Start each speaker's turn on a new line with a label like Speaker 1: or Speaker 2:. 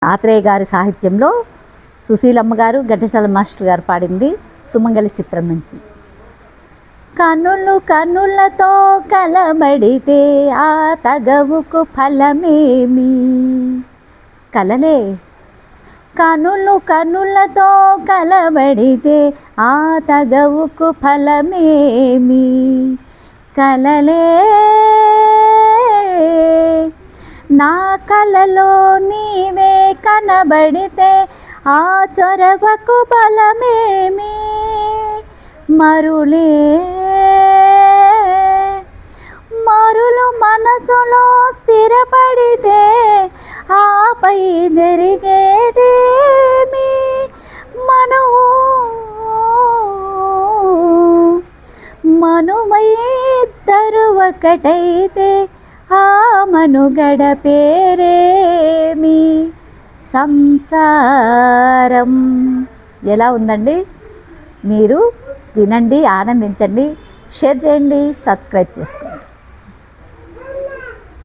Speaker 1: ఆత్రేయ గారి సాహిత్యంలో సుశీలమ్మ గారు, ఘంటసాల మాస్టర్ గారు పాడింది సుమంగళి చిత్రం నుంచి. కనులు కనులతో కలబడితే ఆ తగవుకు ఫలమేమి, కలలే. కనులు కనులతో కలబడితే ఆ తగవుకు ఫలమేమి, కలలే. నా కలలో నీవే కనబడితే ఆ చొరవకు బలమేమి, మరులే. మరులు మనసులో స్థిరపడితే ఆపై జరిగేదేమి, మనుమై ఇద్దరు ఒకటైతే ఆ మనుగడ పేరేమి, సంసారం. ఎలా ఉందండి? మీరు వినండి, ఆనందించండి, షేర్ చేయండి, సబ్స్క్రైబ్ చేసుకోండి.